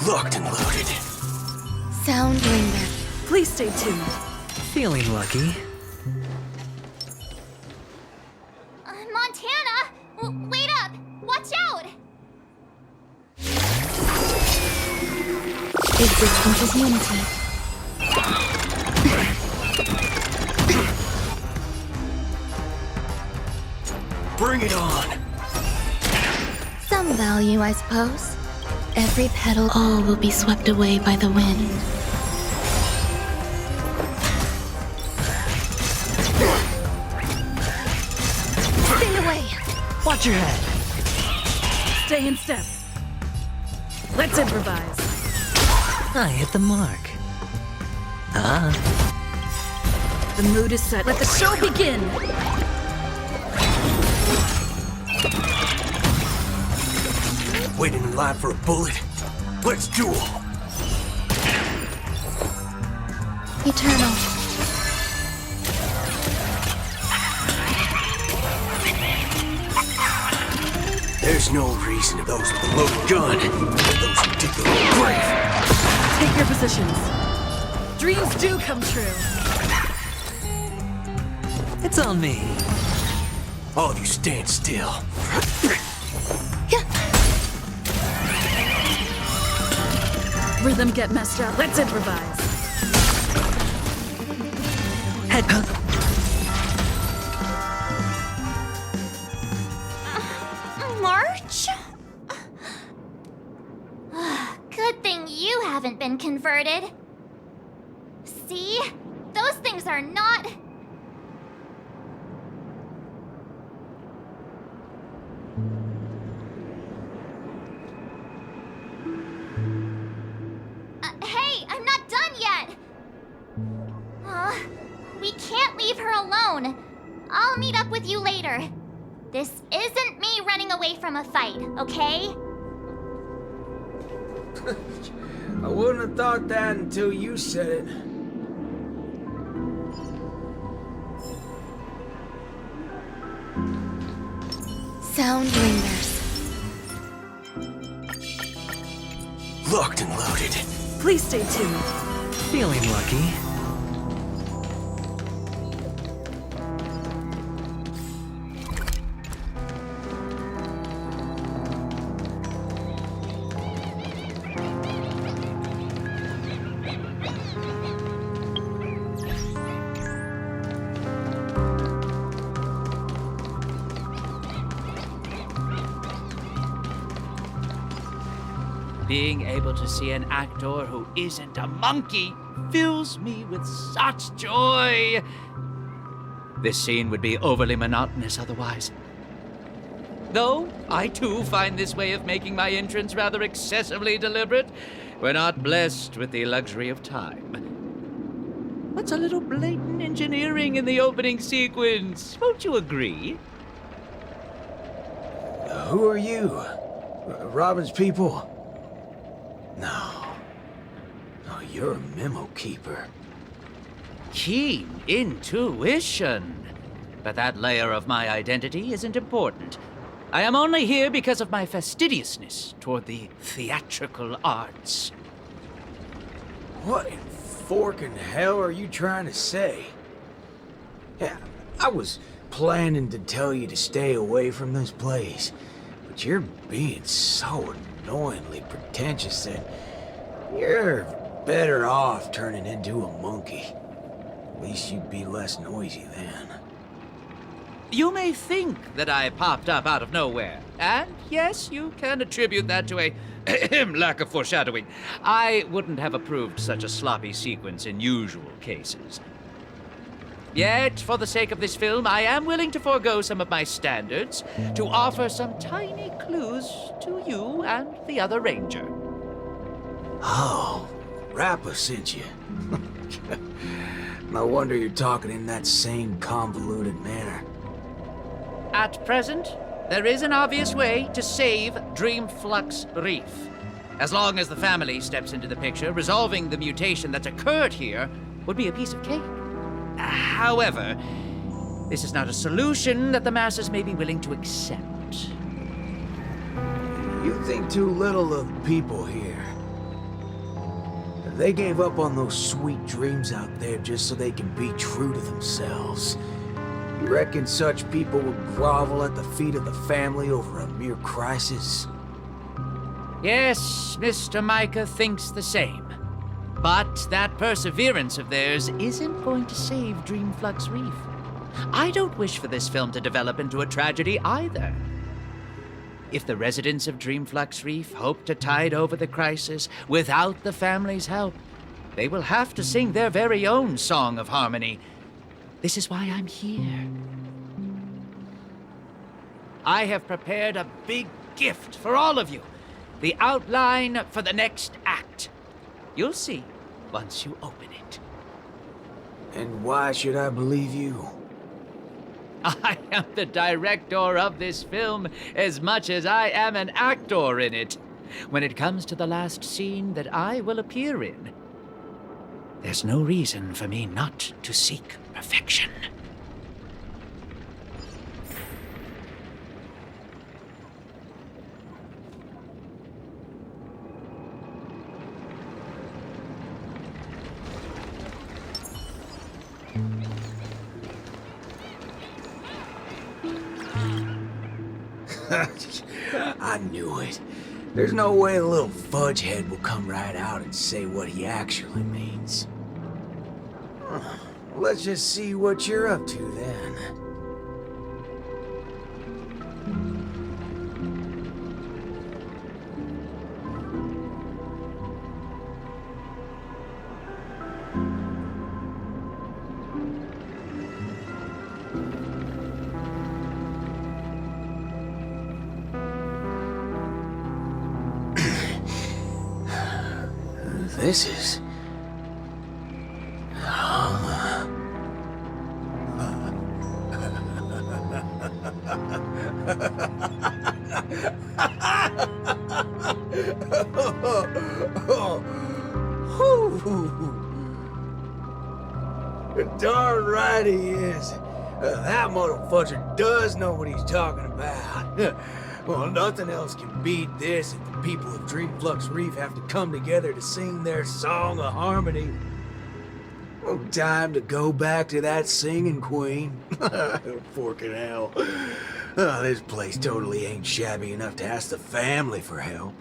Locked and loaded. Sound linger. Please stay tuned. Feeling lucky. Montana! Wait up! Watch out! Existence is unity. Bring it on! Some value, I suppose. Every petal, all will be swept away by the wind. Stay away! Watch your head. Stay in step. Let's improvise. I hit the mark. The mood is set. Let the show begin. Waiting in line for a bullet? Let's duel! Eternal. There's no reason to those with a loaded gun. Those who dig their own grave. Take your positions. Dreams do come true. It's on me. All of you stand still. Rhythm get messed up. Let's improvise. Head. March? Good thing you haven't been converted. See? Those things are not... Hey, I'm not done yet! We can't leave her alone. I'll meet up with you later. This isn't me running away from a fight, okay? I wouldn't have thought that until you said it. Sound lingers. Locked and loaded. Please stay tuned. Feeling lucky. Being able to see an actor who isn't a monkey fills me with such joy. This scene would be overly monotonous otherwise. Though I too find this way of making my entrance rather excessively deliberate. We're not blessed with the luxury of time. What's a little blatant engineering in the opening sequence? Won't you agree? Who are you? Robin's people? No. No, you're a memo keeper. Keen intuition. But that layer of my identity isn't important. I am only here because of my fastidiousness toward the theatrical arts. What in forking hell are you trying to say? Yeah, I was planning to tell you to stay away from this place, but you're being so annoyingly pretentious that you're better off turning into a monkey. At least you'd be less noisy then. You may think that I popped up out of nowhere, and yes, you can attribute that to a lack of foreshadowing. I wouldn't have approved such a sloppy sequence in usual cases. Yet, for the sake of this film, I am willing to forego some of my standards to offer some tiny clues to you and the other ranger. Oh, Rappa sent you. No wonder you're talking in that same convoluted manner. At present, there is an obvious way to save Dreamflux Reef. As long as the family steps into the picture, resolving the mutation that's occurred here would be a piece of cake. However, this is not a solution that the masses may be willing to accept. You think too little of the people here. They gave up on those sweet dreams out there just so they can be true to themselves. You reckon such people would grovel at the feet of the family over a mere crisis? Yes, Mr. Micah thinks the same. But that perseverance of theirs isn't going to save Dreamflux Reef. I don't wish for this film to develop into a tragedy either. If the residents of Dreamflux Reef hope to tide over the crisis without the family's help, they will have to sing their very own song of harmony. This is why I'm here. I have prepared a big gift for all of you. The outline for the next act. You'll see once you open it. And why should I believe you? I am the director of this film as much as I am an actor in it. When it comes to the last scene that I will appear in, there's no reason for me not to seek perfection. I knew it. There's no way the little fudgehead will come right out and say what he actually means. Let's just see what you're up to then. This is... Darn right he is. That motherfucker does know what he's talking about. Well, nothing else can beat this if the people of Dreamflux Reef have to come together to sing their song of harmony. Oh, time to go back to that singing queen. Forking hell. Oh, this place totally ain't shabby enough to ask the family for help.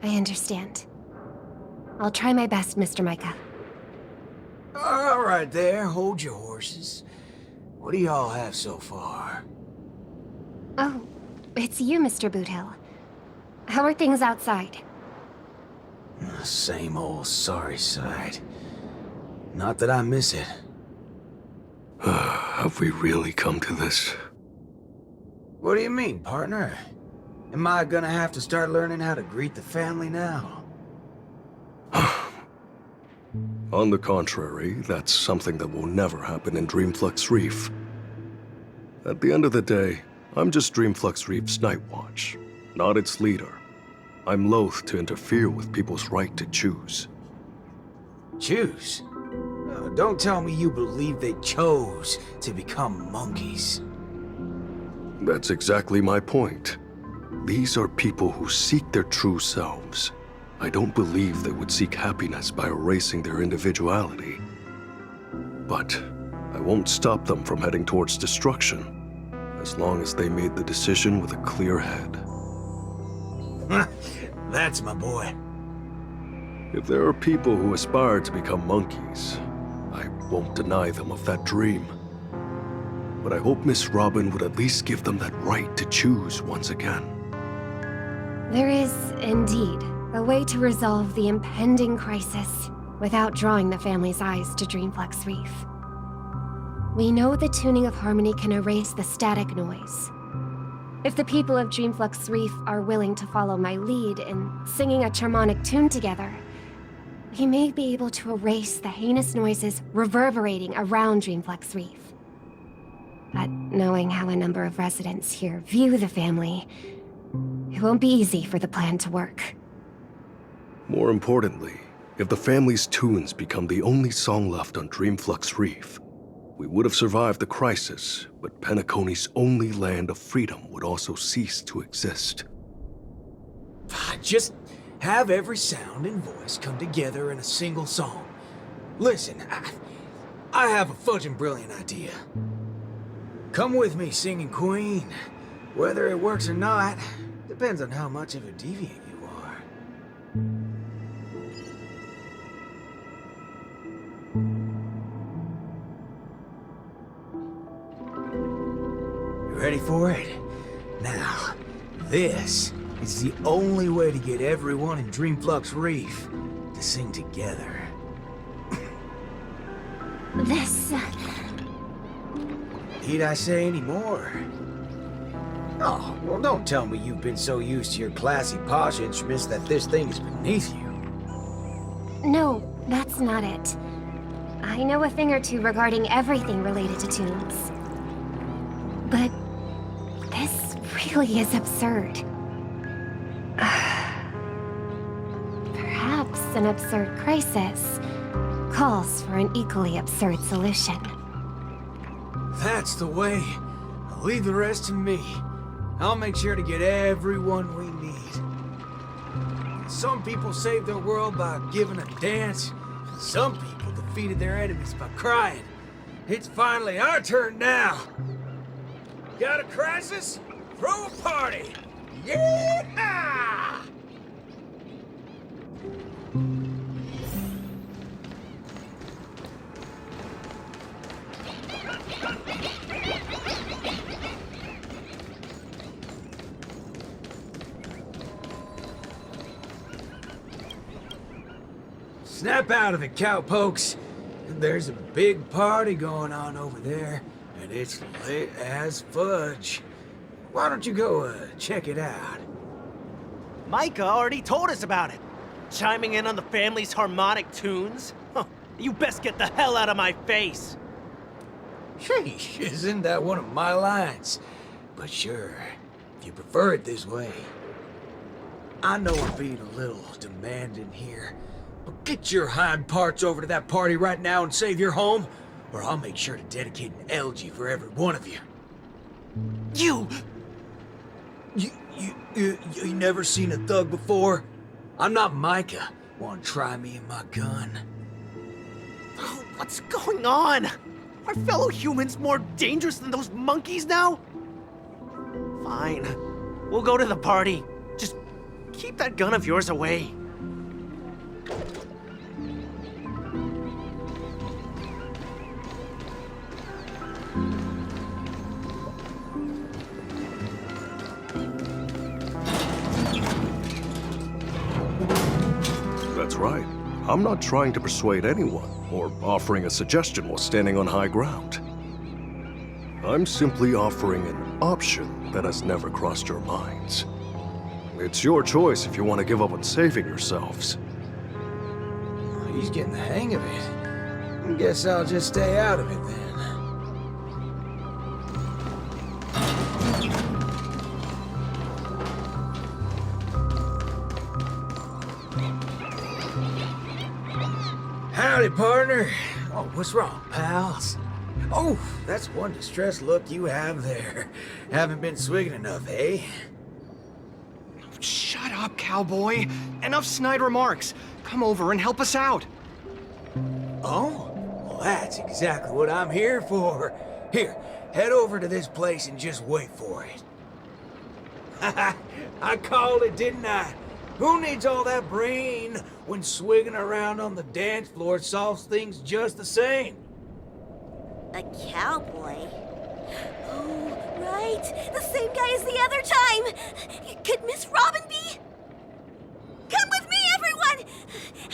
I understand. I'll try my best, Mr. Micah. All right there, hold your horses. What do y'all have so far? Oh, it's you, Mr. Boothill. How are things outside? Same old sorry sight. Not that I miss it. Have we really come to this? What do you mean, partner? Am I gonna have to start learning how to greet the family now? On the contrary, that's something that will never happen in Dreamflux Reef. At the end of the day, I'm just Dreamflux Reef's Night Watch, not its leader. I'm loath to interfere with people's right to choose. Choose? Don't tell me you believe they chose to become monkeys. That's exactly my point. These are people who seek their true selves. I don't believe they would seek happiness by erasing their individuality. But I won't stop them from heading towards destruction, as long as they made the decision with a clear head. That's my boy. If there are people who aspire to become monkeys, I won't deny them of that dream. But I hope Miss Robin would at least give them that right to choose once again. There is, indeed, a way to resolve the impending crisis without drawing the family's eyes to Dreamflux Reef. We know the tuning of harmony can erase the static noise. If the people of Dreamflux Reef are willing to follow my lead in singing a charmonic tune together, we may be able to erase the heinous noises reverberating around Dreamflex Reef. But knowing how a number of residents here view the family, it won't be easy for the plan to work. More importantly, if the family's tunes become the only song left on Dreamflux Reef, we would have survived the crisis, but Penacony's only land of freedom would also cease to exist. Just have every sound and voice come together in a single song. Listen, I have a fudging brilliant idea. Come with me, singing queen. Whether it works or not, depends on how much of a deviant you are. You ready for it? Now, this is the only way to get everyone in Dreamflux Reef to sing together. This... Need I say any more? Oh, well, don't tell me you've been so used to your classy posh instruments that this thing is beneath you. No, that's not it. I know a thing or two regarding everything related to tunes. But this really is absurd. Perhaps an absurd crisis calls for an equally absurd solution. That's the way. Leave the rest to me. I'll make sure to get everyone we need. Some people saved the world by giving a dance. Some people defeated their enemies by crying. It's finally our turn now. Got a crisis? Throw a party! Yeah! Snap out of it, cowpokes. There's a big party going on over there, and it's lit as fudge. Why don't you go check it out? Micah already told us about it. Chiming in on the family's harmonic tunes? Huh, you best get the hell out of my face. Sheesh, isn't that one of my lines? But sure, if you prefer it this way. I know I'm being a little demanding here, but get your hind parts over to that party right now and save your home, or I'll make sure to dedicate an elegy for every one of you. You never seen a thug before? I'm not Micah. Want to try me and my gun? Oh, what's going on? Are fellow humans more dangerous than those monkeys now? Fine. We'll go to the party. Just keep that gun of yours away. That's right. I'm not trying to persuade anyone or offering a suggestion while standing on high ground. I'm simply offering an option that has never crossed your minds. It's your choice if you want to give up on saving yourselves. He's getting the hang of it. I guess I'll just stay out of it then. Howdy, partner. Oh, what's wrong, pals? Oh, that's one distressed look you have there. Haven't been swigging enough, eh? Shut up, cowboy. Enough snide remarks. Come over and help us out. Oh, well, that's exactly what I'm here for. Here, head over to this place and just wait for it. I called it, didn't I? Who needs all that brain when swigging around on the dance floor solves things just the same? A cowboy? Oh, right. The same guy as the other time. Could Miss Robin be? Come with me, everyone!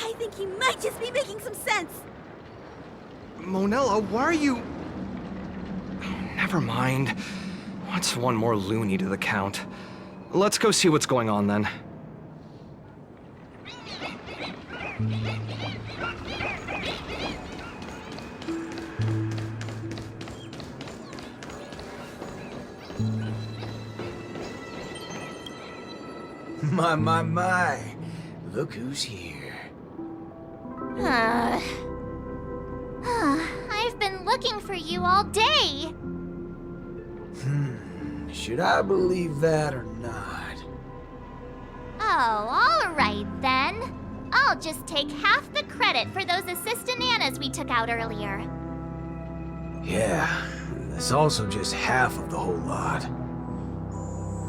I think he might just be making some sense. Monella, why are you... Never mind. What's one more loony to the count? Let's go see what's going on then. My. Look who's here. I've been looking for you all day. Should I believe that or not? Oh, all right then. I'll just take half the credit for those assistant nanas we took out earlier. Yeah, that's also just half of the whole lot.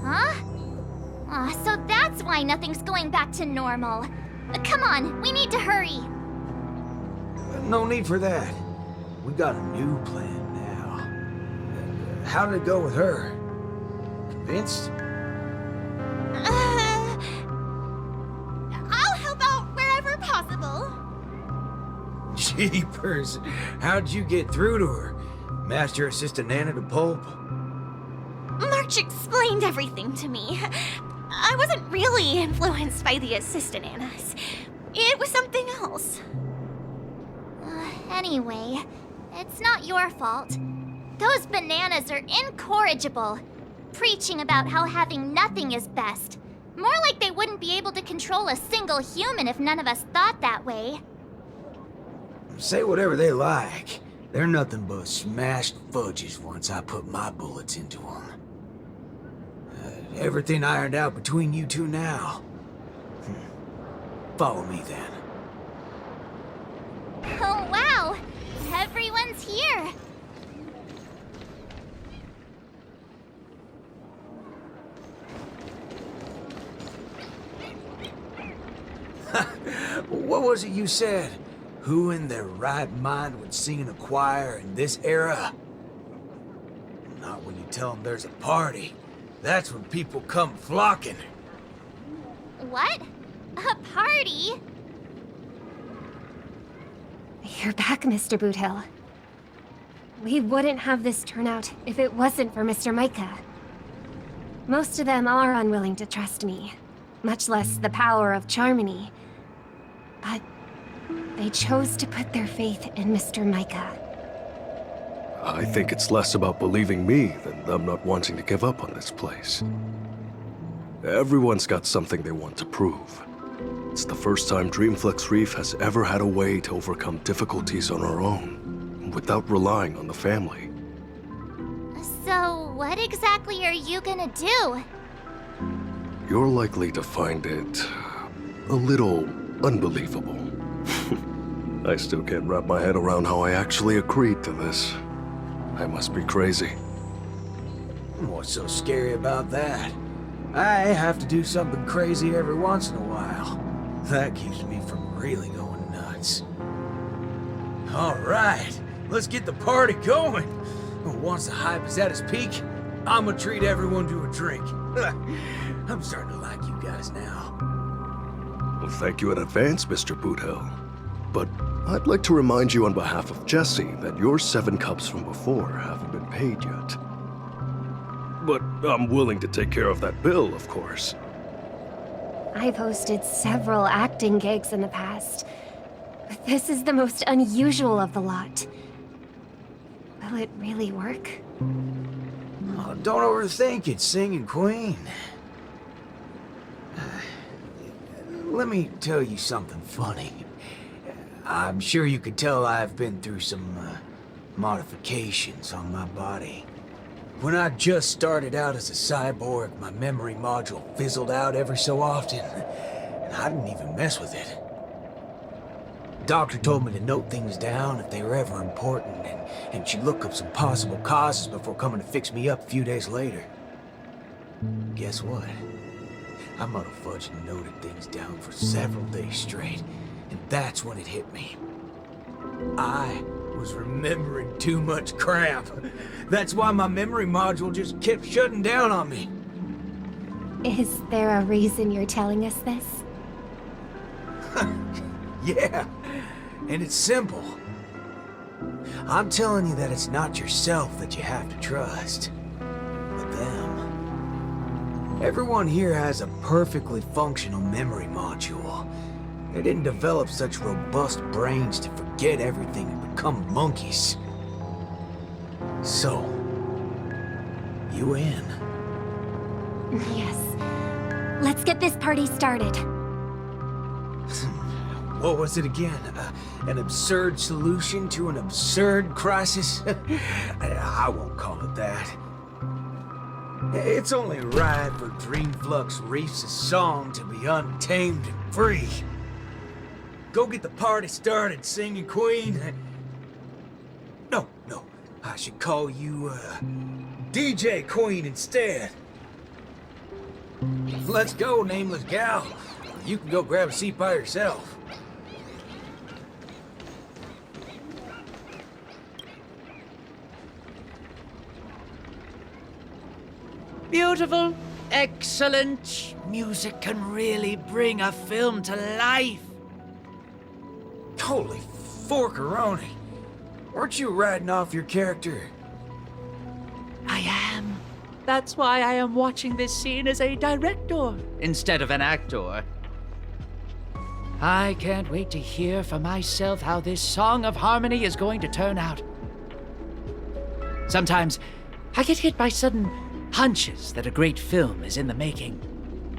Huh? So that's why nothing's going back to normal. Come on, we need to hurry. No need for that. We got a new plan now. How did it go with her? Convinced? I'll help out wherever possible. Jeepers, how'd you get through to her? Master Assistant Nana to pulp? March explained everything to me. I wasn't really influenced by the assistant Annas. It was something else. Anyway, it's not your fault. Those bananas are incorrigible, preaching about how having nothing is best. More like they wouldn't be able to control a single human if none of us thought that way. Say whatever they like. They're nothing but smashed fudges once I put my bullets into them. Everything ironed out between you two now. Follow me then. Oh wow! Everyone's here! What was it you said? Who in their right mind would sing in a choir in this era? Not when you tell them there's a party. That's when people come flocking. What? A party? You're back, Mr. Boothill. We wouldn't have this turnout if it wasn't for Mr. Micah. Most of them are unwilling to trust me, much less the power of Charmony. But they chose to put their faith in Mr. Micah. I think it's less about believing me than them not wanting to give up on this place. Everyone's got something they want to prove. It's the first time Dreamflex Reef has ever had a way to overcome difficulties on our own, without relying on the family. So, what exactly are you gonna do? You're likely to find it a little unbelievable. I still can't wrap my head around how I actually agreed to this. I must be crazy. What's so scary about that? I have to do something crazy every once in a while. That keeps me from really going nuts. All right, let's get the party going. Once the hype is at its peak, I'm gonna treat everyone to a drink. I'm starting to like you guys now. Well, thank you in advance, Mr. Boothill. But I'd like to remind you on behalf of Jesse that your 7 cups from before haven't been paid yet. But I'm willing to take care of that bill, of course. I've hosted several acting gigs in the past, but this is the most unusual of the lot. Will it really work? Oh, don't overthink it, Singing Queen. Let me tell you something funny. I'm sure you could tell I've been through some modifications on my body. When I just started out as a cyborg, my memory module fizzled out every so often, and I didn't even mess with it. Doctor told me to note things down if they were ever important, and she'd look up some possible causes before coming to fix me up a few days later. Guess what? I motherfudged and noted things down for several days straight, and that's when it hit me. I was remembering too much crap. That's why my memory module just kept shutting down on me. Is there a reason you're telling us this? Yeah, and it's simple. I'm telling you that it's not yourself that you have to trust, but them. Everyone here has a perfectly functional memory module. They didn't develop such robust brains to forget everything and become monkeys. So, you in? Yes. Let's get this party started. What was it again? An absurd solution to an absurd crisis? I won't call it that. It's only right for Dreamflux Reefs' song to be untamed and free. Go get the party started, singing queen. No, I should call you, DJ Queen instead. Let's go, nameless gal. You can go grab a seat by yourself. Beautiful, excellent. Music can really bring a film to life. Holy forkeroni. Weren't you riding off your character? I am. That's why I am watching this scene as a director instead of an actor. I can't wait to hear for myself how this Song of Harmony is going to turn out. Sometimes I get hit by sudden hunches that a great film is in the making.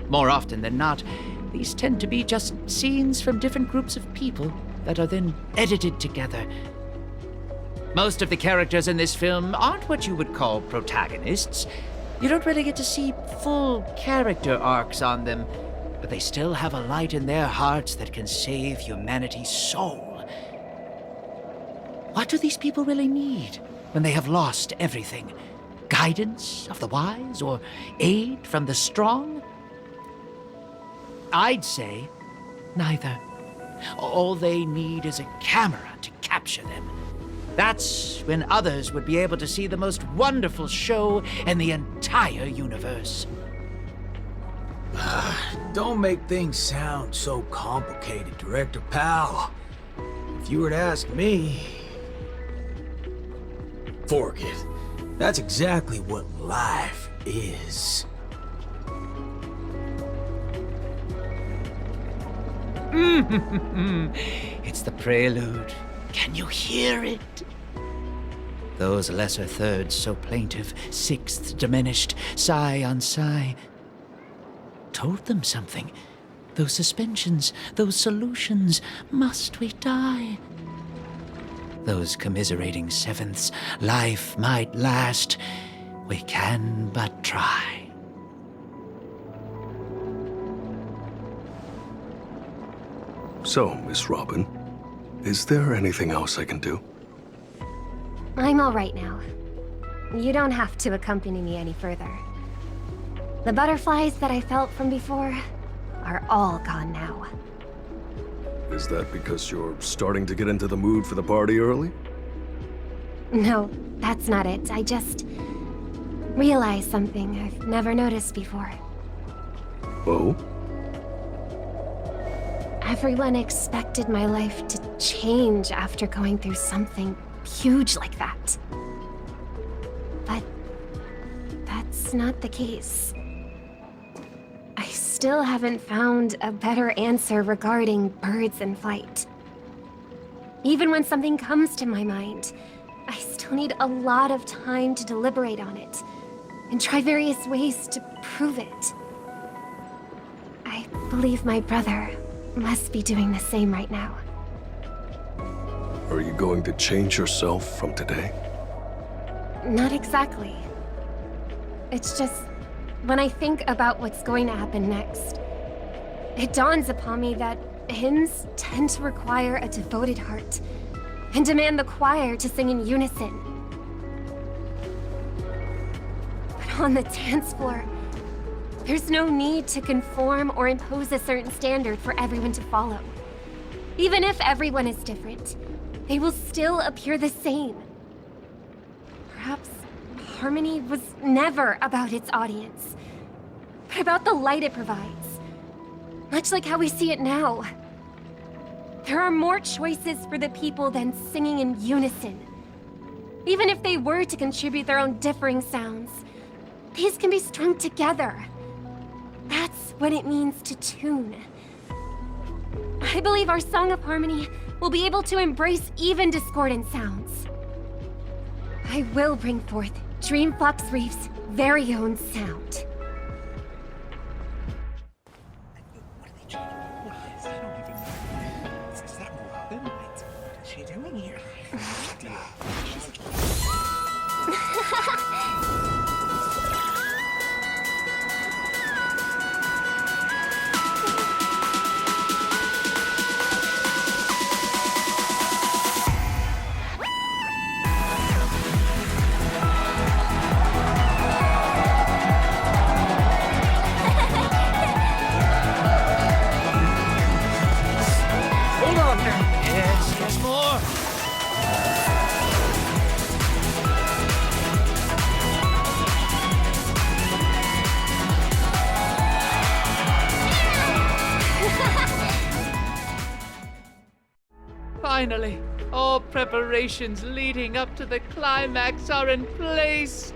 More often than not, these tend to be just scenes from different groups of people that are then edited together. Most of the characters in this film aren't what you would call protagonists. You don't really get to see full character arcs on them, but they still have a light in their hearts that can save humanity's soul. What do these people really need when they have lost everything? Guidance of the wise or aid from the strong? I'd say neither. All they need is a camera to capture them. That's when others would be able to see the most wonderful show in the entire universe. Don't make things sound so complicated, Director Powell. If you were to ask me... Forget it. That's exactly what life is. It's the prelude. Can you hear it? Those lesser thirds so plaintive, sixths diminished, sigh on sigh. Told them something. Those suspensions, those solutions, must we die? Those commiserating sevenths, life might last. We can but try. So, Miss Robin, is there anything else I can do? I'm all right now. You don't have to accompany me any further. The butterflies that I felt from before are all gone now. Is that because you're starting to get into the mood for the party early? No, that's not it. I just realized something I've never noticed before. Oh? Everyone expected my life to change after going through something huge like that. But that's not the case. I still haven't found a better answer regarding birds in flight. Even when something comes to my mind, I still need a lot of time to deliberate on it and try various ways to prove it. I believe my brother must be doing the same right now. Are you going to change yourself from today? Not exactly. It's just, when I think about what's going to happen next, it dawns upon me that hymns tend to require a devoted heart and demand the choir to sing in unison. But on the dance floor, there's no need to conform or impose a certain standard for everyone to follow. Even if everyone is different, they will still appear the same. Perhaps harmony was never about its audience, but about the light it provides. Much like how we see it now. There are more choices for the people than singing in unison. Even if they were to contribute their own differing sounds, these can be strung together. That's what it means to tune. I believe our Song of Harmony will be able to embrace even discordant sounds. I will bring forth Dreamflux Reef's very own sound. What are they trying to do? What is? I don't even know. Is that Robin? What is she doing here? I have no idea. Hold on here. Yes, yes, more. Finally, all preparations leading up to the climax are in place.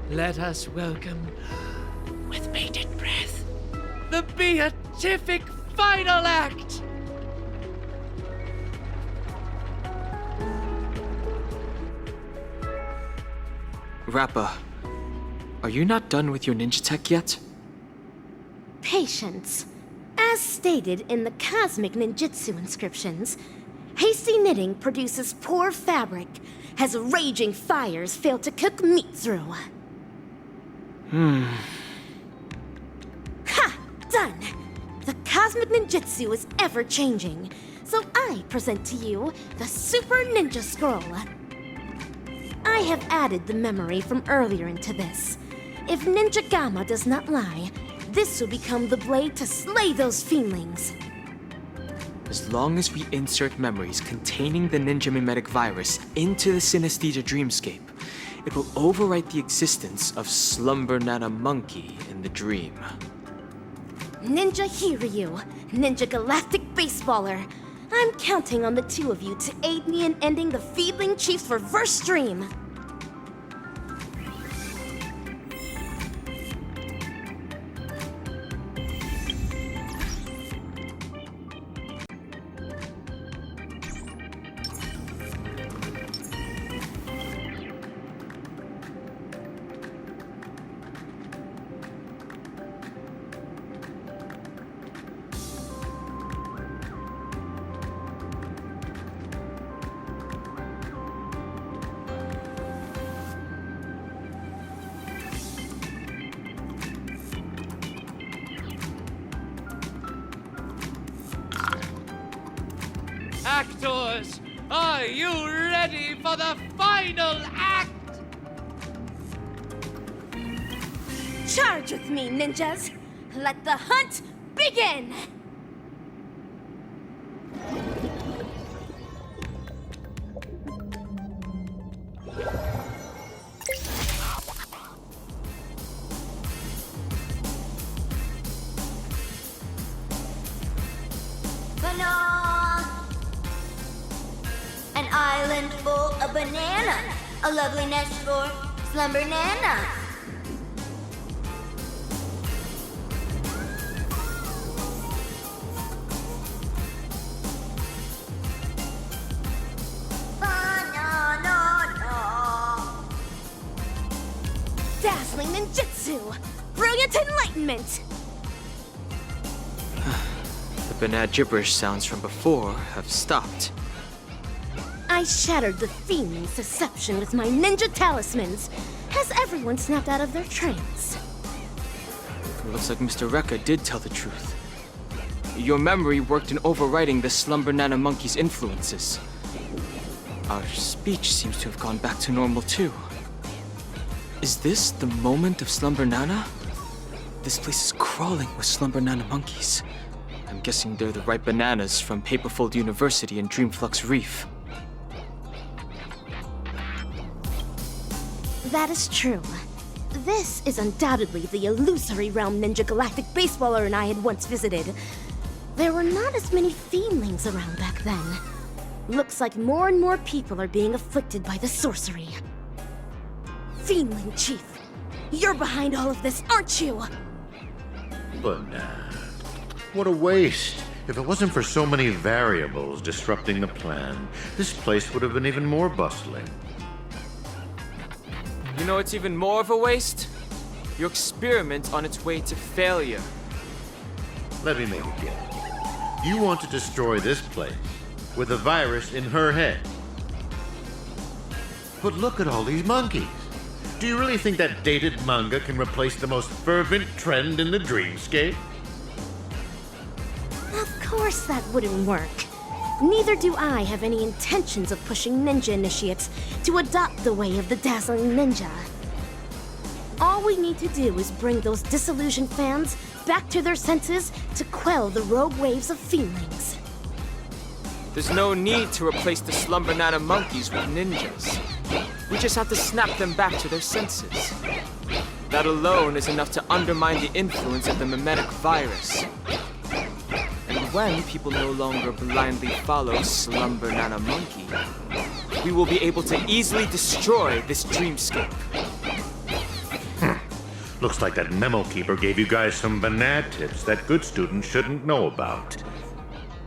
Let us welcome, with bated breath, the beatific final act. Rappa, are you not done with your ninja tech yet? Patience. As stated in the cosmic ninjutsu inscriptions, hasty knitting produces poor fabric, as raging fires fail to cook meat through. Ha! Done! The cosmic ninjutsu is ever-changing, so I present to you the Super Ninja Scroll. I have added the memory from earlier into this. If Ninja Gamma does not lie, this will become the blade to slay those fiendlings. As long as we insert memories containing the ninja mimetic virus into the synesthesia dreamscape, it will overwrite the existence of Slumber Nana Monkey in the dream. Ninja Hiryu, Ninja Galactic Baseballer. I'm counting on the two of you to aid me in ending the Fiendling Chief's reverse dream. Actors, are you ready for the final act? Charge with me, ninjas! Let the hunt begin! An island full of bananas. A lovely nest for Slumber Nana. Banana. Dazzling ninjutsu! Brilliant enlightenment! The banana gibberish sounds from before have stopped. I shattered the fiendling's deception with my ninja talismans. Has everyone snapped out of their trance? Looks like Mr. Rekka did tell the truth. Your memory worked in overriding the Slumber Nana Monkey's influences. Our speech seems to have gone back to normal too. Is this the moment of Slumber Nana? This place is crawling with Slumber Nana monkeys. I'm guessing they're the right bananas from Paperfold University and Dreamflux Reef. That is true. This is undoubtedly the illusory realm Ninja Galactic Baseballer and I had once visited. There were not as many fiendlings around back then. Looks like more and more people are being afflicted by the sorcery. Fiendling Chief, you're behind all of this, aren't you? But what a waste. If it wasn't for so many variables disrupting the plan, this place would have been even more bustling. You know it's even more of a waste? Your experiment on its way to failure. Let me make a guess. You want to destroy this place with a virus in her head. But look at all these monkeys. Do you really think that dated manga can replace the most fervent trend in the dreamscape? Of course that wouldn't work. Neither do I have any intentions of pushing ninja initiates to adopt the way of the dazzling ninja. All we need to do is bring those disillusioned fans back to their senses to quell the rogue waves of feelings. There's no need to replace the Slumber Nana monkeys with ninjas. We just have to snap them back to their senses. That alone is enough to undermine the influence of the mimetic virus. And when people no longer blindly follow Slumber Nana Monkey, we will be able to easily destroy this dreamscape. Looks like that memo keeper gave you guys some banana tips that good students shouldn't know about.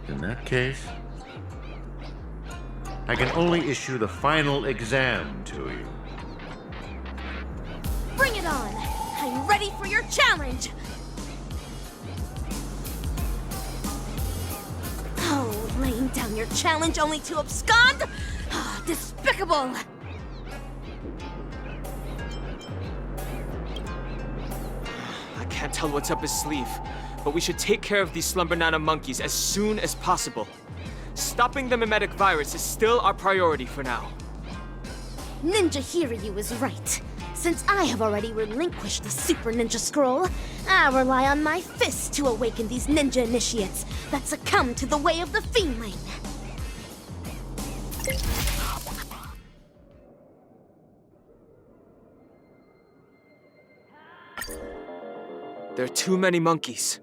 In that case, I can only issue the final exam to you. Bring it on! I'm ready for your challenge! Oh, laying down your challenge only to abscond? Ah, despicable! I can't tell what's up his sleeve, but we should take care of these Slumber Nana monkeys as soon as possible. Stopping the mimetic virus is still our priority for now. Ninja Hiryu is right. Since I have already relinquished the Super Ninja Scroll, I rely on my fists to awaken these ninja initiates that succumb to the way of the Fiendling. There are too many monkeys.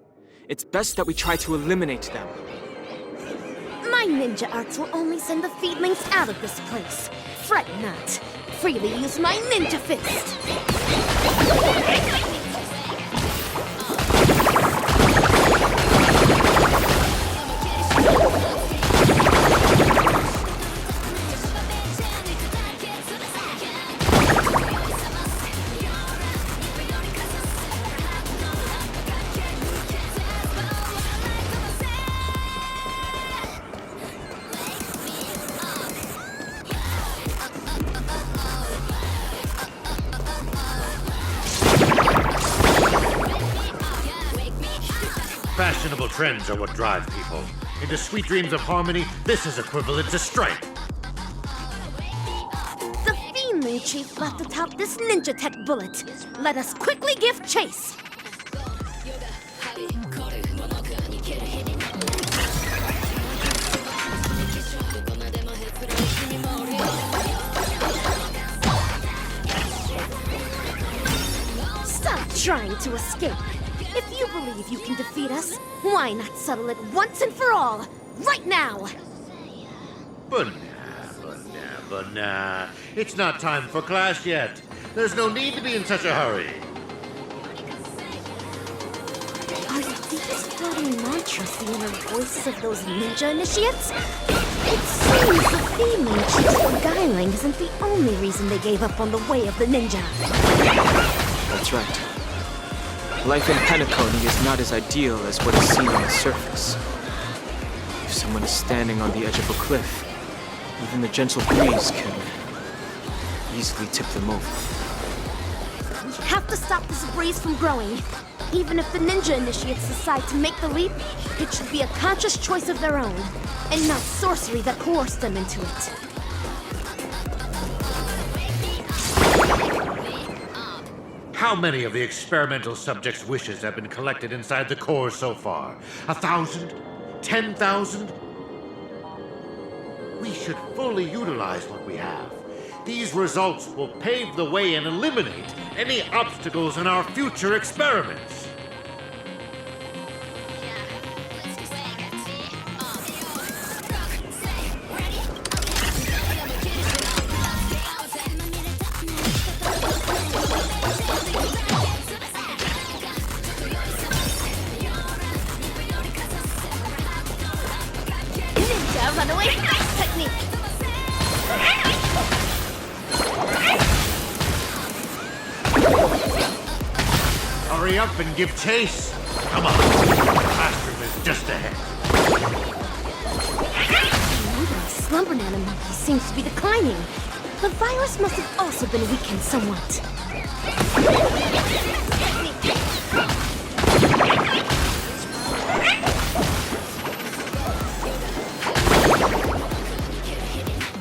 It's best that we try to eliminate them. My ninja arts will only send the Fiendlings out of this place. Fret not. Freely use my ninja fist. Fashionable trends are what drive people. Into sweet dreams of harmony, this is equivalent to strife. The Fiendling Chief left atop this ninja tech bullet. Let us quickly give chase. Stop trying to escape. If you believe you can defeat us, why not settle it once and for all, right now? But nah. It's not time for class yet. There's no need to be in such a hurry. Are these floating mantras the inner voices of those ninja initiates? It seems the Fiendling Chief's beguiling isn't the only reason they gave up on the way of the ninja. That's right. Life in Penacony is not as ideal as what is seen on the surface. If someone is standing on the edge of a cliff, even the gentle breeze can easily tip them over. We have to stop this breeze from growing. Even if the ninja initiates decide to make the leap, it should be a conscious choice of their own, and not sorcery that coerced them into it. How many of the experimental subjects' wishes have been collected inside the core so far? 1,000? 10,000? We should fully utilize what we have. These results will pave the way and eliminate any obstacles in our future experiments. Ninja runaway knife technique! hurry up and give chase. Come on. The classroom is just ahead. The slumber nana monkey seems to be declining. The virus must have also been weakened somewhat.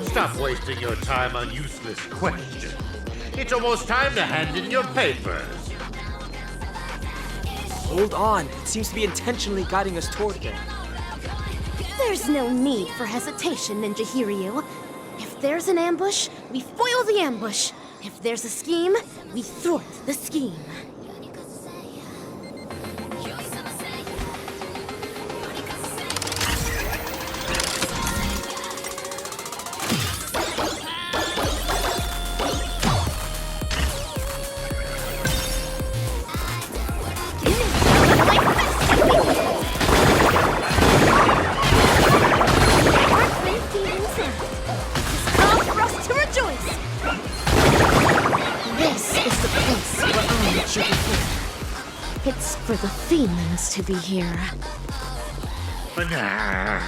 Stop wasting your time on useless questions. It's almost time to hand in your papers. Hold on. It seems to be intentionally guiding us toward them. There's no need for hesitation, Ninja Hiryu. If there's an ambush, we foil the ambush. If there's a scheme, we thwart the scheme. It's for the feelings to be here. But nah.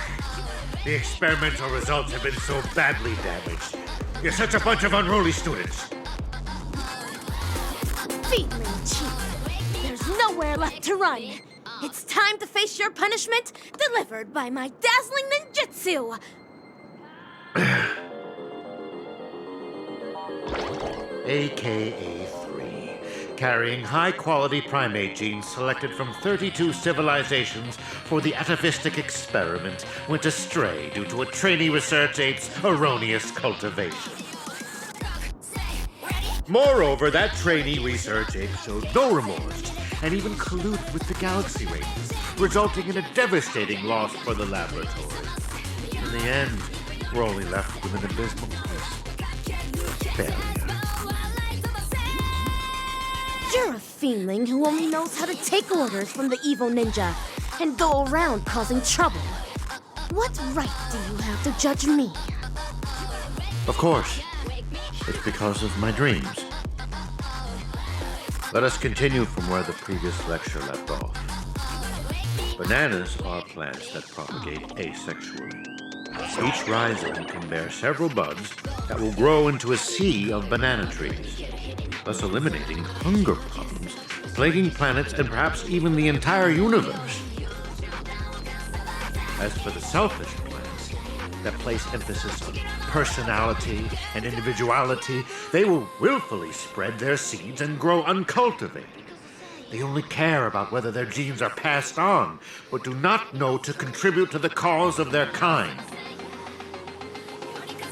The experimental results have been so badly damaged. You're such a bunch of unruly students. Feedling Chief, there's nowhere left to run. It's time to face your punishment, delivered by my dazzling ninjutsu. AKA 3, carrying high-quality primate genes selected from 32 civilizations for the atavistic experiment, went astray due to a trainee research ape's erroneous cultivation. Moreover, that trainee research ape showed no remorse and even colluded with the Galaxy Rangers, resulting in a devastating loss for the laboratory. In the end, we're only left with an abysmal failure. You're a fiendling who only knows how to take orders from the evil ninja and go around causing trouble. What right do you have to judge me? Of course. It's because of my dreams. Let us continue from where the previous lecture left off. Bananas are plants that propagate asexually. Each rhizome can bear several buds that will grow into a sea of banana trees, thus eliminating hunger problems, plaguing planets, and perhaps even the entire universe. As for the selfish plants that place emphasis on personality and individuality, they will willfully spread their seeds and grow uncultivated. They only care about whether their genes are passed on, but do not know to contribute to the cause of their kind.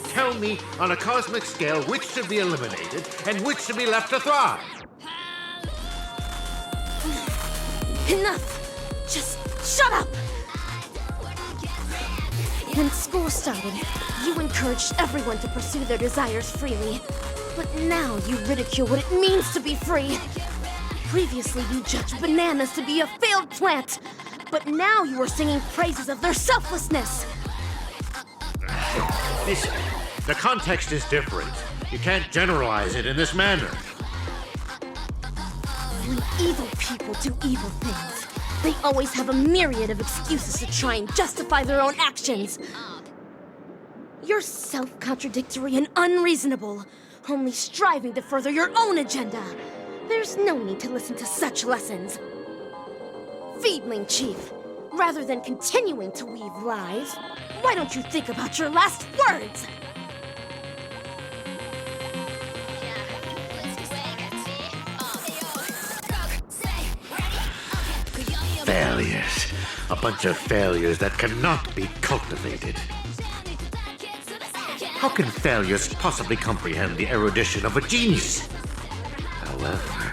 Tell me, on a cosmic scale, which should be eliminated and which should be left to thrive? Enough! Just shut up! When school started, you encouraged everyone to pursue their desires freely. But now you ridicule what it means to be free. Previously, you judged bananas to be a failed plant. But now you are singing praises of their selflessness. The context is different. You can't generalize it in this manner. When evil people do evil things, they always have a myriad of excuses to try and justify their own actions. You're self-contradictory and unreasonable, only striving to further your own agenda. There's no need to listen to such lessons. Feedling Chief, rather than continuing to weave lies, why don't you think about your last words? Failures. A bunch of failures that cannot be cultivated. How can failures possibly comprehend the erudition of a genius? However,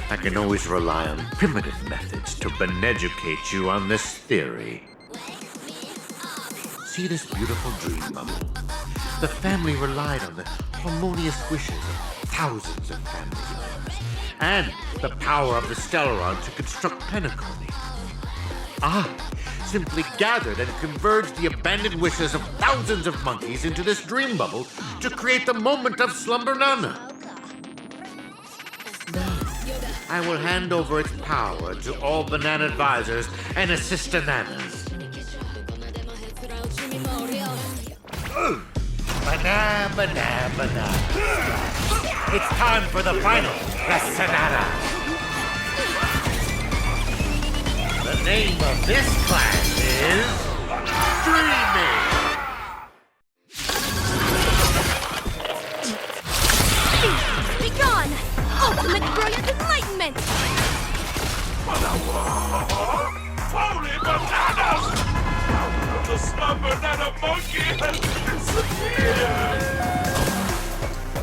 I can always rely on primitive methods to beneducate you on this theory. See this beautiful dream bubble? The family relied on the harmonious wishes of thousands of family members, and the power of the Stellaron to construct Penacony. I simply gathered and converged the abandoned wishes of thousands of monkeys into this dream bubble to create the moment of Slumber Nana. I will hand over its power to all banana advisors and assistant nanas. Banana. It's time for the final, the Sonata. The name of this class is Dreaming. Be gone! Ultimate brilliant enlightenment! Holy bananas! The slumber banana monkey has disappeared!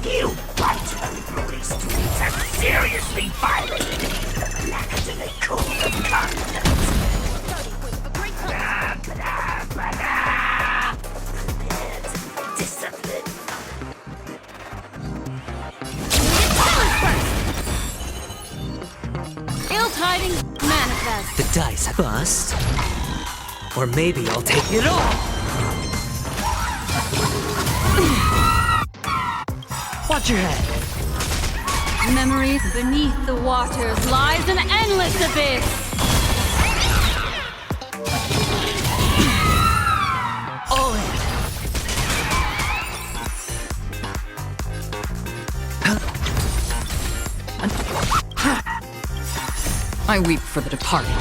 You Brightly streets have seriously violated the Blackadilly Code of Conduct. Discipline. Ill tidings manifest. The dice bust. Or maybe I'll take it all. Watch your head. Memories beneath the waters lies an endless abyss. All in. I weep for the departed.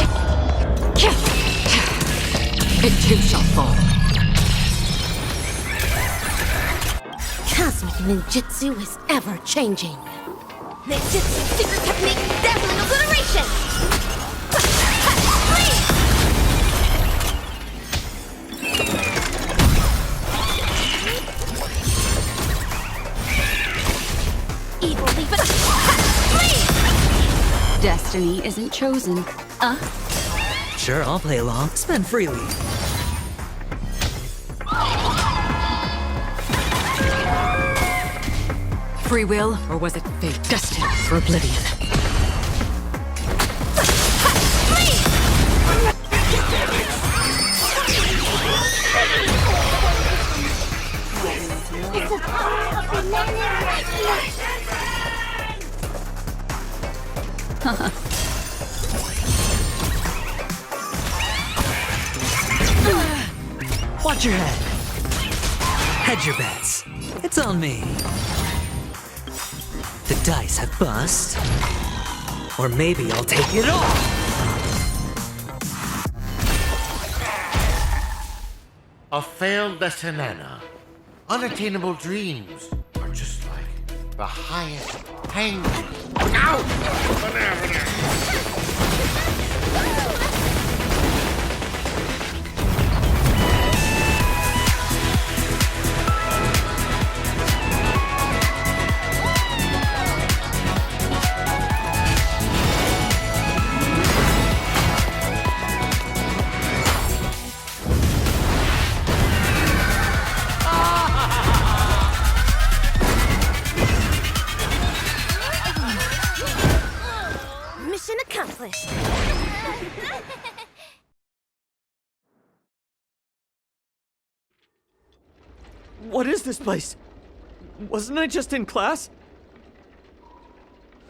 It too shall fall. Cosmic ninjutsu is ever-changing. Ninjutsu secret technique, dazzling obliteration! Evil leave it. Destiny isn't chosen. Sure, I'll play along. Spend freely. Free will, or was it fate destined for oblivion? Watch your head. Hedge your bets. It's on me. The dice have bust. Or maybe I'll take it all. A failed Desanana. Unattainable dreams are just like the highest hang. Ow! Banana. Mission accomplished. What is this place? Wasn't I just in class?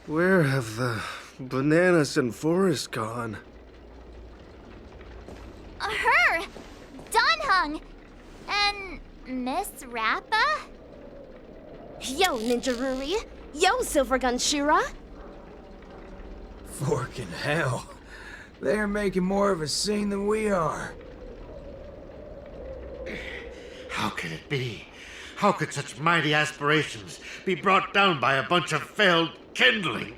Where have the bananas and Forest gone? Her! Donhung! And Miss Rappa? Yo, Ninja Ruri. Yo, Silvergun Shira. Forking hell. They're making more of a scene than we are. How could it be? How could such mighty aspirations be brought down by a bunch of failed kindling?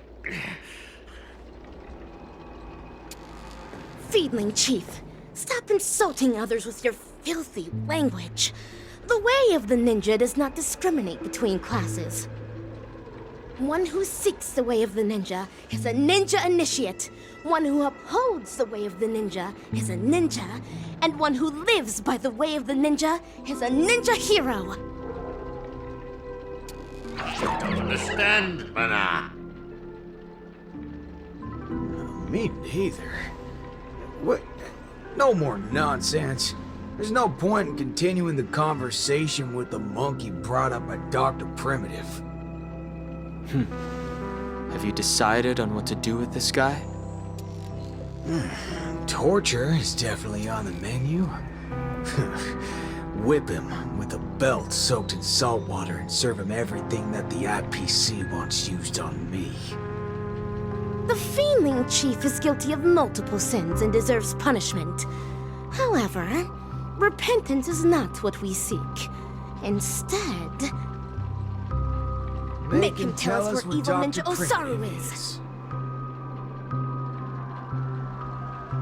Feedling Chief, stop insulting others with your filthy language. The way of the ninja does not discriminate between classes. One who seeks the way of the ninja is a ninja initiate. One who upholds the way of the ninja is a ninja. And one who lives by the way of the ninja is a ninja hero. I don't understand, Mana. Me neither. What? No more nonsense. There's no point in continuing the conversation with the monkey brought up by Dr. Primitive. Have you decided on what to do with this guy? Torture is definitely on the menu. Whip him with a belt soaked in salt water and serve him everything that the IPC wants used on me. The Fiendling Chief is guilty of multiple sins and deserves punishment. However, repentance is not what we seek. Instead, make him tell us where evil Ninja Osaru is.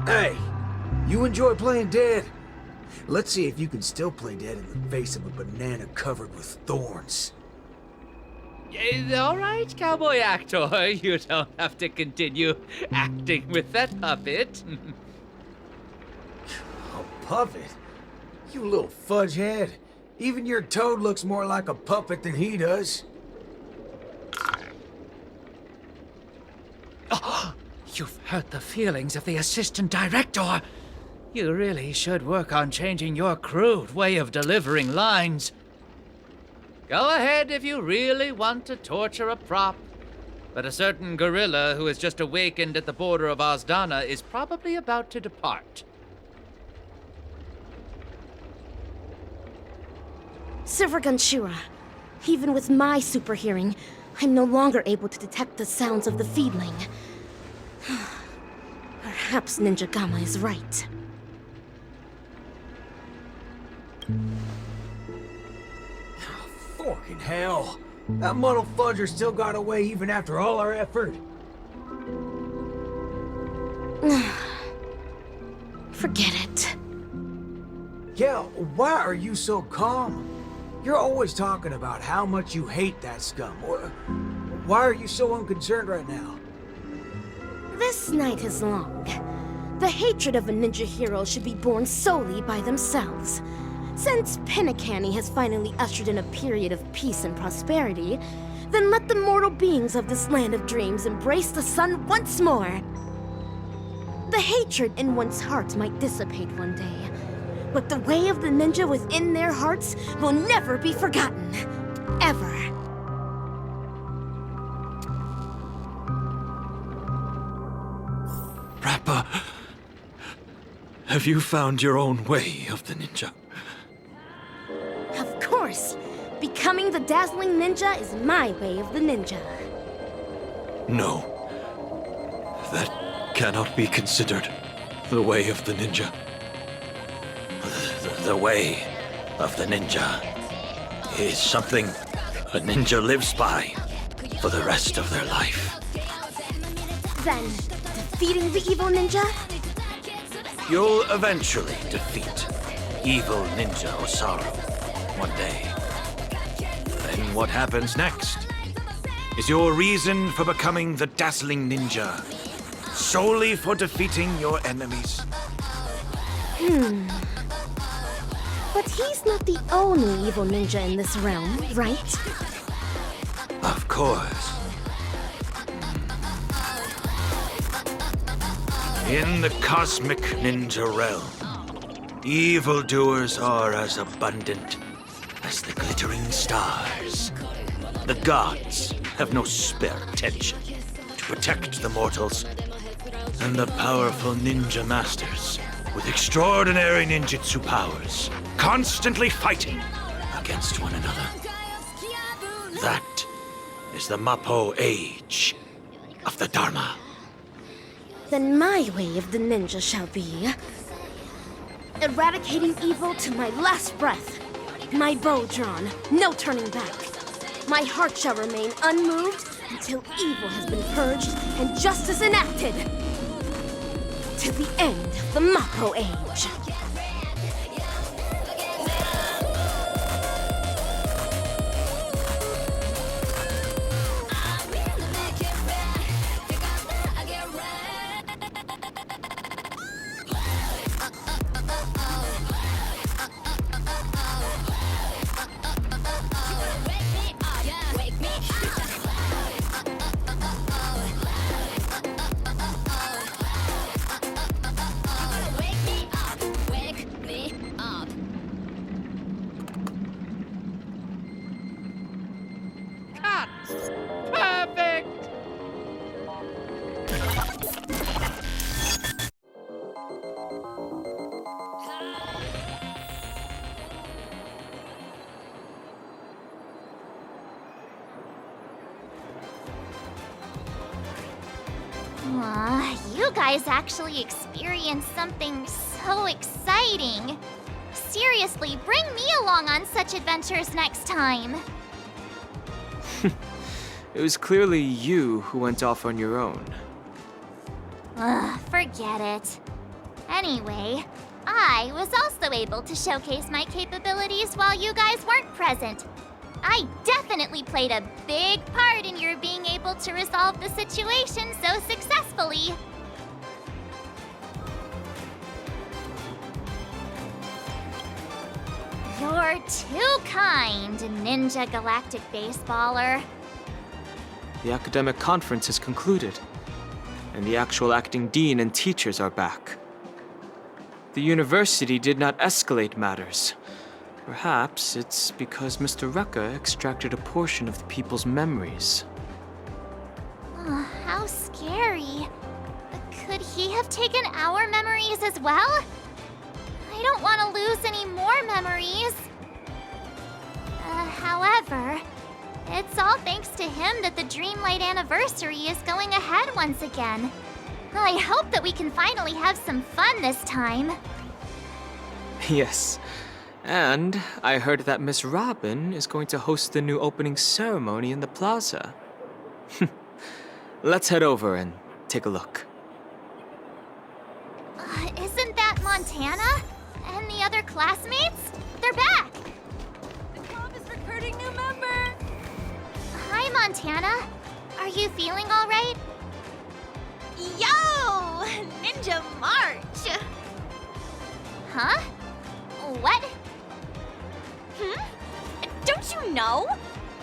Hey, you enjoy playing dead? Let's see if you can still play dead in the face of a banana covered with thorns. All right, cowboy actor. You don't have to continue acting with that puppet. A puppet? You little fudge head. Even your toad looks more like a puppet than he does. Oh, you've hurt the feelings of the assistant director. You really should work on changing your crude way of delivering lines. Go ahead if you really want to torture a prop. But a certain gorilla who has just awakened at the border of Ozdana is probably about to depart. Silver Gunshira, even with my super hearing, I'm no longer able to detect the sounds of the Fiendling. Perhaps Ninja Gamma is right. Fucking hell. That muddle fudger still got away even after all our effort. Forget it. Yeah, why are you so calm? You're always talking about how much you hate that scum. Why are you so unconcerned right now? This night is long. The hatred of a ninja hero should be borne solely by themselves. Since Pinnacani has finally ushered in a period of peace and prosperity, then let the mortal beings of this land of dreams embrace the sun once more. The hatred in one's heart might dissipate one day, but the way of the ninja within their hearts will never be forgotten. Ever. Rappa, have you found your own way of the ninja? Of course. Becoming the dazzling ninja is my way of the ninja. No. That cannot be considered the way of the ninja. The way of the ninja is something a ninja lives by for the rest of their life. Then, defeating the evil ninja? You'll eventually defeat evil Ninja Osaru one day. Then what happens next is your reason for becoming the dazzling ninja, solely for defeating your enemies. But he's not the only evil ninja in this realm, right? Of course. In the cosmic ninja realm, evildoers are as abundant as the glittering stars. The gods have no spare attention to protect the mortals, and the powerful ninja masters with extraordinary ninjutsu powers constantly fighting against one another. That is the Mappo age of the Dharma. Then my way of the ninja shall be eradicating evil to my last breath. My bow drawn, no turning back. My heart shall remain unmoved until evil has been purged and justice enacted. To the end of the Mappo age. You guys actually experienced something so exciting. Seriously, bring me along on such adventures next time. It was clearly you who went off on your own. Ugh, forget it. Anyway, I was also able to showcase my capabilities while you guys weren't present. I definitely played a big part in your being able to resolve the situation so successfully. You're too kind, Ninja Galactic Baseballer. The academic conference has concluded, and the actual acting dean and teachers are back. The university did not escalate matters. Perhaps it's because Mr. Rekka extracted a portion of the people's memories. Oh, how scary. Could he have taken our memories as well? I don't want to lose any more memories. However, it's all thanks to him that the Dreamlight anniversary is going ahead once again. I hope that we can finally have some fun this time. Yes, and I heard that Miss Robin is going to host the new opening ceremony in the plaza. Let's head over and take a look. Isn't that Montana? And the other classmates? They're back! The club is recruiting new members! Hi, Montana. Are you feeling all right? Yo! Ninja March! Huh? What? Don't you know?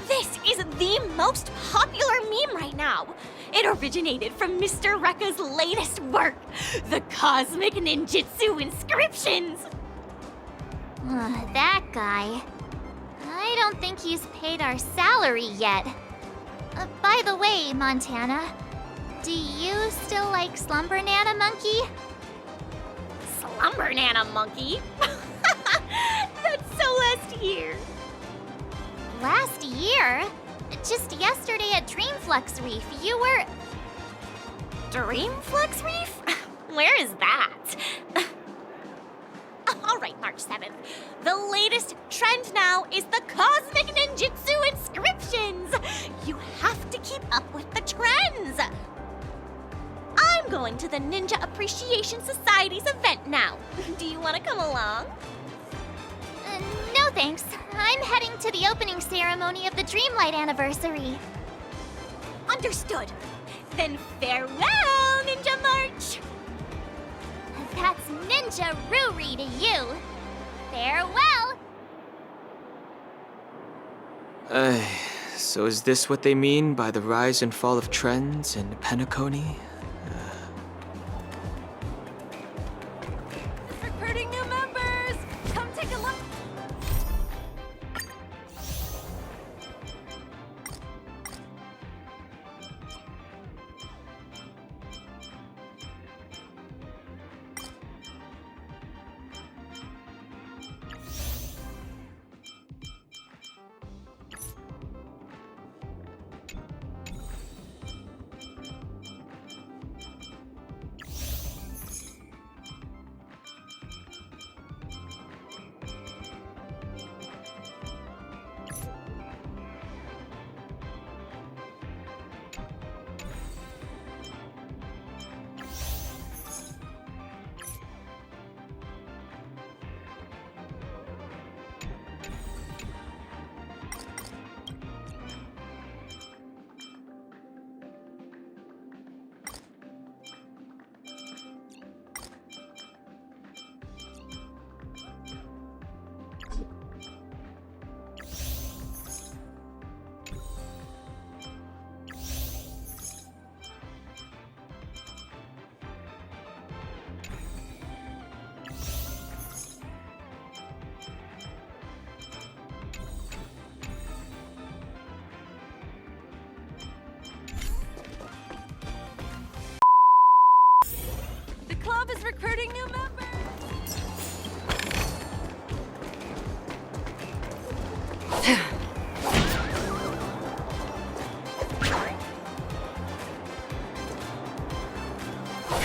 This is the most popular meme right now. It originated from Mr. Rekka's latest work, the Cosmic Ninjutsu Inscriptions. That guy. I don't think he's paid our salary yet. By the way, Montana, do you still like Slumber Nana Monkey? Slumber Nana Monkey? That's so last year. Last year? Just yesterday at Dreamflux Reef, you were... Dreamflux Reef? Where is that? All right, March 7th. The latest trend now is the Cosmic Ninjutsu Inscriptions. You have to keep up with the trends. I'm going to the Ninja Appreciation Society's event now. Do you want to come along? No thanks. I'm heading to the opening ceremony of the Dreamlight anniversary. Understood. Then farewell, Ninja March. That's Ninja Ruri to you. Farewell. So is this what they mean by the rise and fall of trends in Penacony? Recruiting new members. Come take a look.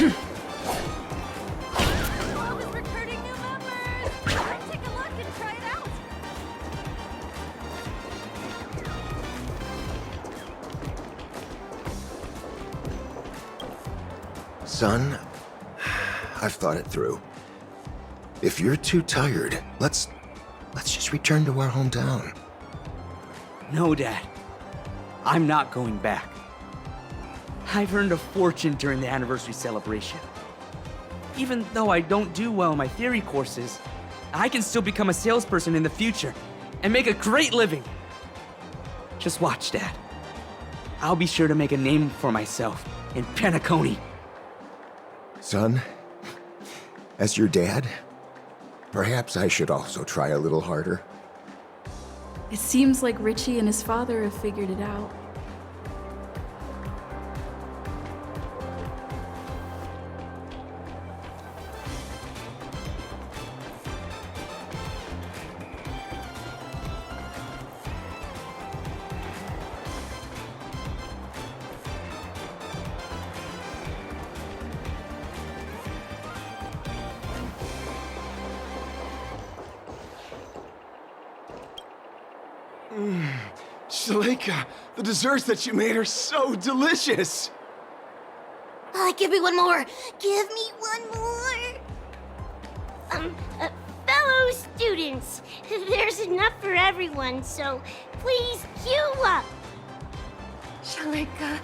Club is recruiting new members! Come take a look and try it out! Son, I've thought it through. If you're too tired, let's just return to our hometown. No, Dad. I'm not going back. I've earned a fortune during the anniversary celebration. Even though I don't do well in my theory courses, I can still become a salesperson in the future and make a great living. Just watch, Dad. I'll be sure to make a name for myself in Penacony. Son, as your dad, perhaps I should also try a little harder. It seems like Richie and his father have figured it out. Shaleka, the desserts that you made are so delicious! Give me one more! Give me one more! Fellow students, there's enough for everyone, so please queue up! Shaleka,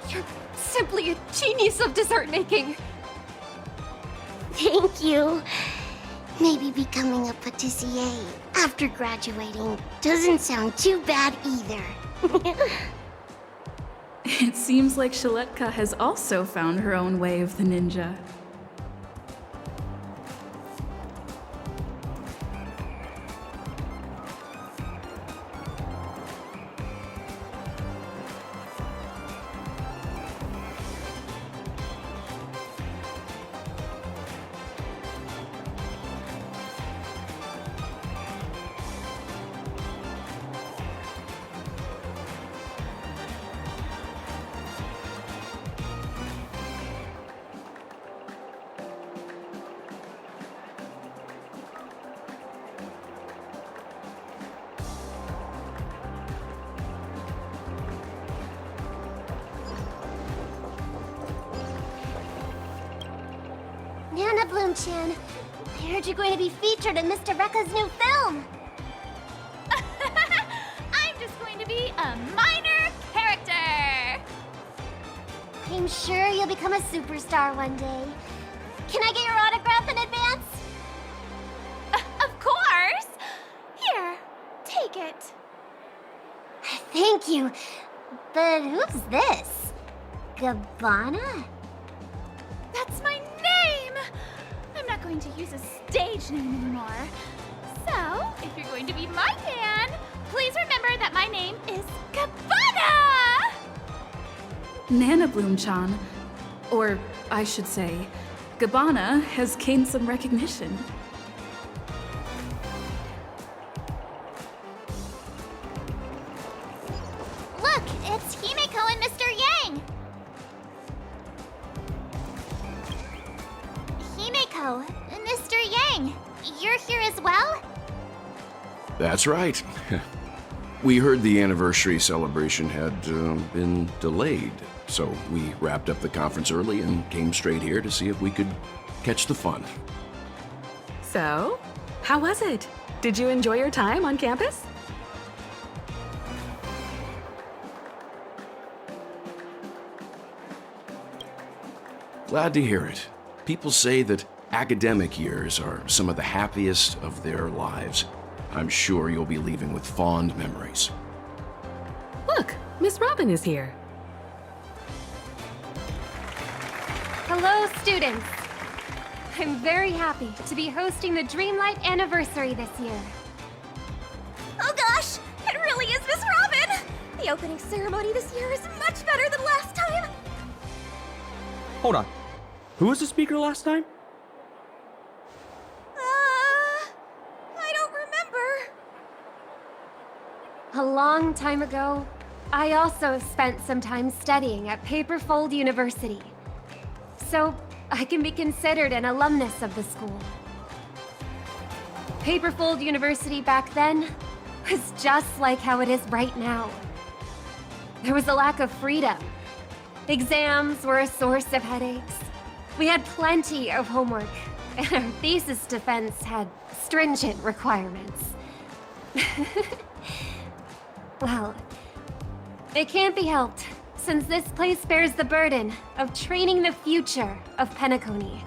you're simply a genius of dessert making. Thank you. Maybe becoming a patissier after graduating doesn't sound too bad either. It seems like Shaletka has also found her own way of the ninja. Nana Bloom-chan, I heard you're going to be featured in Mr. Rekka's new film. I'm just going to be a minor character. I'm sure you'll become a superstar one day. Can I get your autograph in advance? Of course. Here, take it. Thank you. But who's this? Gabbana? That's my name! I'm not going to use a stage name anymore. So, if you're going to be my fan, please remember that my name is Gabbana! Nana Bloom-chan, or I should say, Gabbana, has gained some recognition. Look, it's Himeko and Mr. Yang! Himeko, Mr. Yang, you're here as well? That's right. We heard the anniversary celebration had been delayed, so we wrapped up the conference early and came straight here to see if we could catch the fun. So, how was it? Did you enjoy your time on campus? Glad to hear it. People say that academic years are some of the happiest of their lives. I'm sure you'll be leaving with fond memories. Look, Miss Robin is here. Hello, students. I'm very happy to be hosting the Dreamlight anniversary this year. Oh gosh, it really is Miss Robin! The opening ceremony this year is much better than last time! Hold on. Who was the speaker last time? I don't remember. A long time ago, I also spent some time studying at Paperfold University. so I can be considered an alumnus of the school. Paperfold University back then was just like how it is right now. There was a lack of freedom. Exams were a source of headaches. We had plenty of homework, and our thesis defense had stringent requirements. Well, it can't be helped, since this place bears the burden of training the future of Penacony.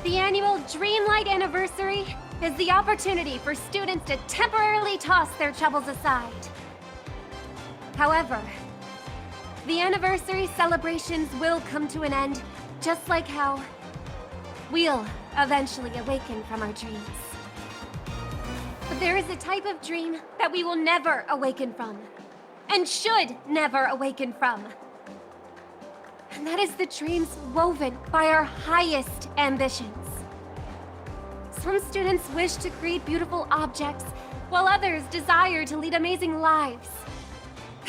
The annual Dreamlight Anniversary is the opportunity for students to temporarily toss their troubles aside. However, the anniversary celebrations will come to an end, just like how we'll eventually awaken from our dreams. But there is a type of dream that we will never awaken from, and should never awaken from. And that is the dreams woven by our highest ambitions. Some students wish to create beautiful objects, while others desire to lead amazing lives.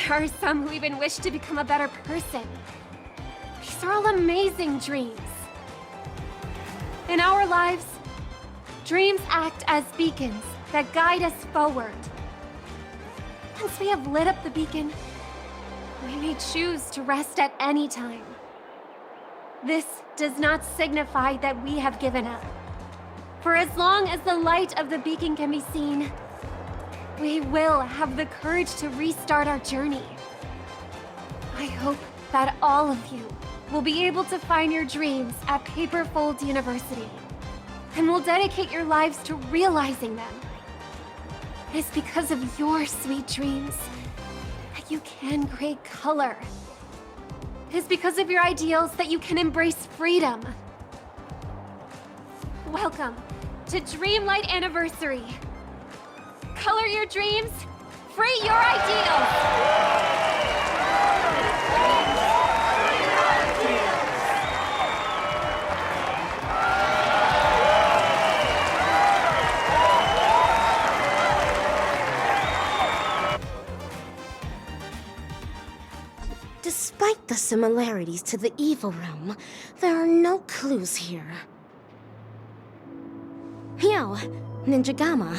There are some who even wish to become a better person. These are all amazing dreams. In our lives, dreams act as beacons that guide us forward. Once we have lit up the beacon, we may choose to rest at any time. This does not signify that we have given up. For as long as the light of the beacon can be seen, we will have the courage to restart our journey. I hope that all of you will be able to find your dreams at Paperfold University, and will dedicate your lives to realizing them. It is because of your sweet dreams that you can create color. It is because of your ideals that you can embrace freedom. Welcome to Dreamlight Anniversary. Color your dreams, free your ideals! Despite the similarities to the evil realm, there are no clues here. Yo, Ninja Gamma.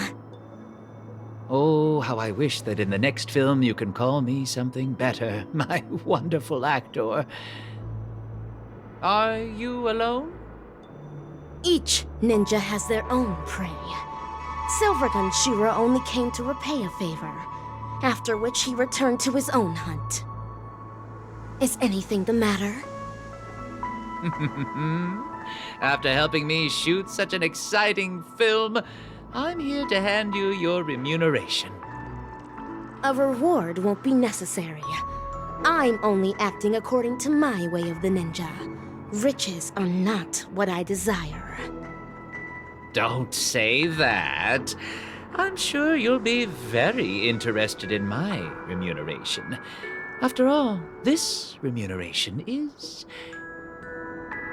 Oh, how I wish that in the next film you can call me something better, my wonderful actor. Are you alone? Each ninja has their own prey. Silvergun Shura only came to repay a favor, after which he returned to his own hunt. Is anything the matter? After helping me shoot such an exciting film, I'm here to hand you your remuneration. A reward won't be necessary. I'm only acting according to my way of the ninja. Riches are not what I desire. Don't say that. I'm sure you'll be very interested in my remuneration. After all, this remuneration is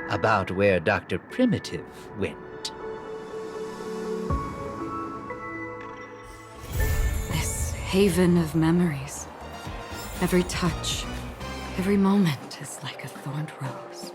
about where Dr. Primitive went. This haven of memories. Every touch, every moment is like a thorned rose.